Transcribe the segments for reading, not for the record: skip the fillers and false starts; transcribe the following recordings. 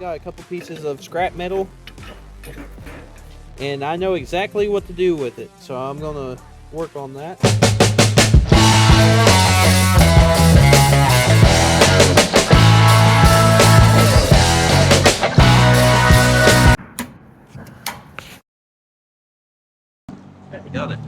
got a couple pieces of scrap metal, and I know exactly what to do with it, so I'm gonna work on that. Okay, got it.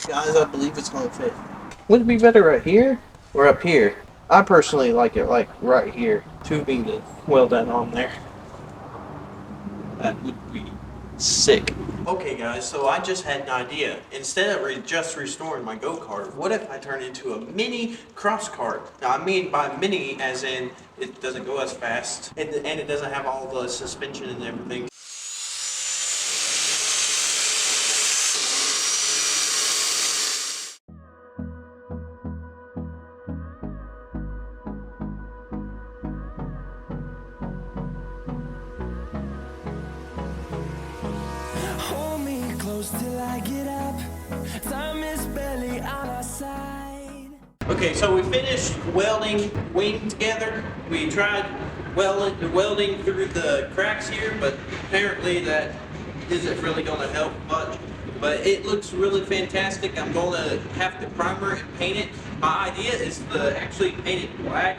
Guys, I believe it's going to fit. Would it be better right here or up here? I personally like it like right here. Tubing to weld that on there. That would be sick. Okay guys, so I just had an idea. Instead of just restoring my go-kart, what if I turn into a mini cross-kart? Now I mean by mini as in it doesn't go as fast and it doesn't have all the suspension and everything. Till I get up, time is barely on our side. Okay, so we finished welding wing together. We tried welding through the cracks here, but apparently that isn't really going to help much. But it looks really fantastic. I'm going to have to primer and paint it. My idea is to actually paint it black,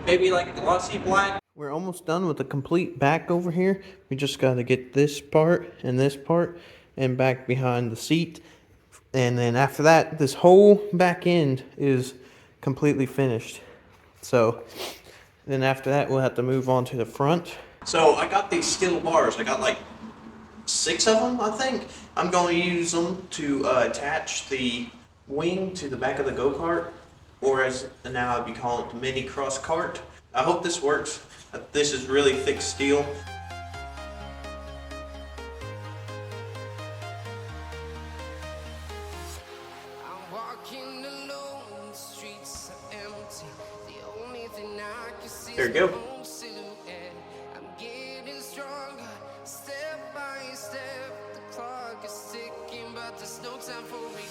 maybe like a glossy black. We're almost done with the complete back over here. We just got to get this part and back behind the seat, and then after that this whole back end is completely finished. So then after that we'll have to move on to the front. So I got these steel bars. I got like 6 of them, I think. I'm going to use them to attach the wing to the back of the go-kart, or as now I'd be calling it the Mini-Crosskart. I hope this works. This is really thick steel. There you go. I'm getting stronger, step by step. The clock is ticking, but there's no time for me.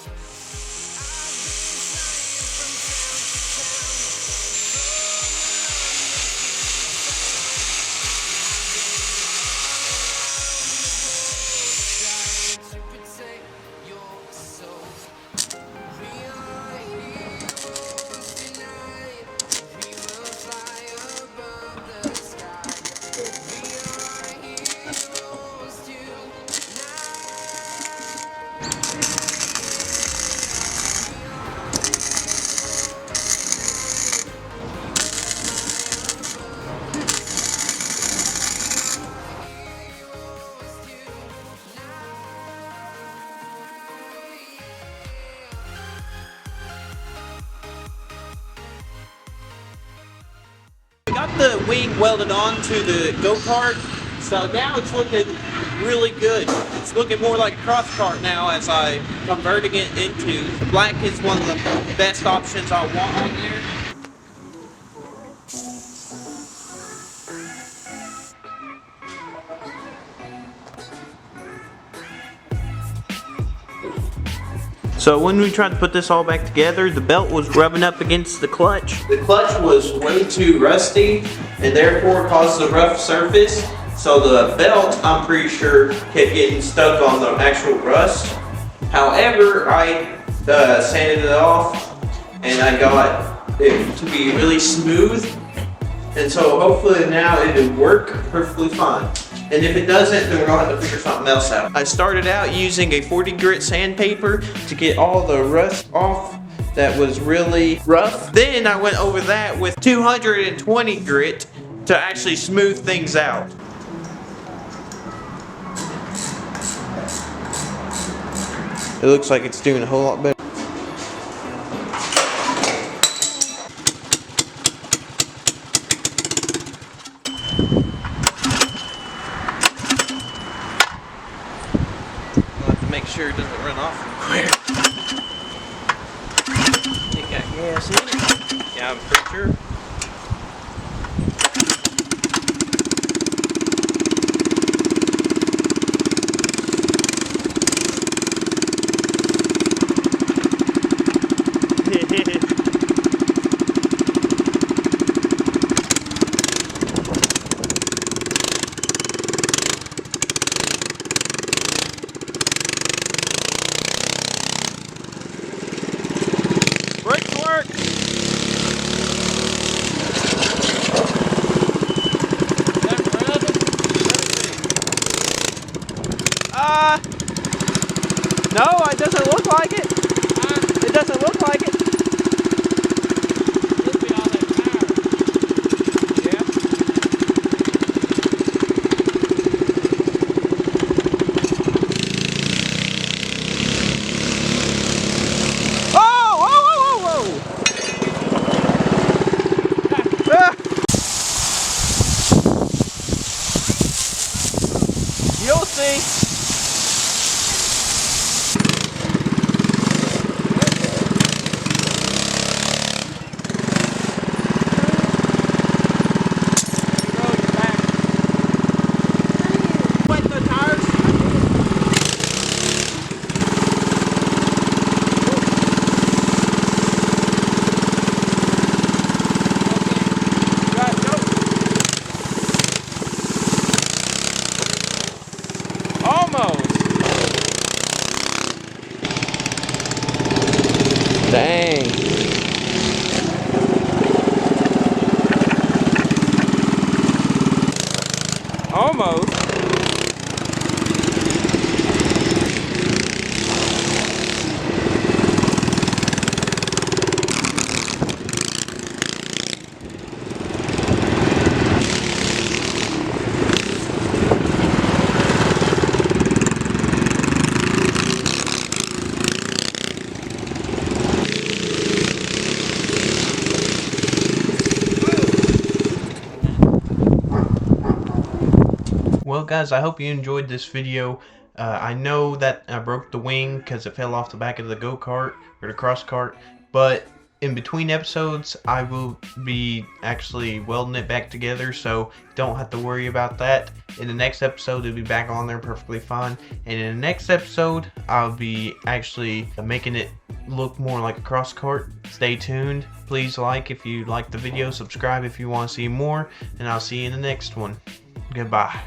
Got the wing welded on to the go-kart, so now it's looking really good. It's looking more like a cross-kart now as I'm converting it into. Black is one of the best options I want on there. So when we tried to put this all back together, the belt was rubbing up against the clutch. The clutch was way too rusty and therefore caused a rough surface. So the belt, I'm pretty sure, kept getting stuck on the actual rust. However, I sanded it off and I got it to be really smooth. And so hopefully now it'll work perfectly fine. And if it doesn't, then we're gonna have to figure something else out. I started out using a 40 grit sandpaper to get all the rust off that was really rough. Then I went over that with 220 grit to actually smooth things out. It looks like it's doing a whole lot better. I'll have to make sure it doesn't run off real quick. It got gas in it. Yeah, I'm pretty sure. BurksWorks! No, it doesn't look like it. It doesn't look like it. Must be all that power. Yeah. Oh! Whoa! Whoa! Whoa! Whoa! Ah! You'll see. Almost. Dang. Almost. Well guys, I hope you enjoyed this video. I know that I broke the wing because it fell off the back of the go-kart or the cross cart, but in between episodes I will be actually welding it back together, so don't have to worry about that. In the next episode it'll be back on there perfectly fine, and in the next episode I'll be actually making it look more like a cross cart. Stay tuned. Please like if you like the video, subscribe if you want to see more, and I'll see you in the next one. Goodbye.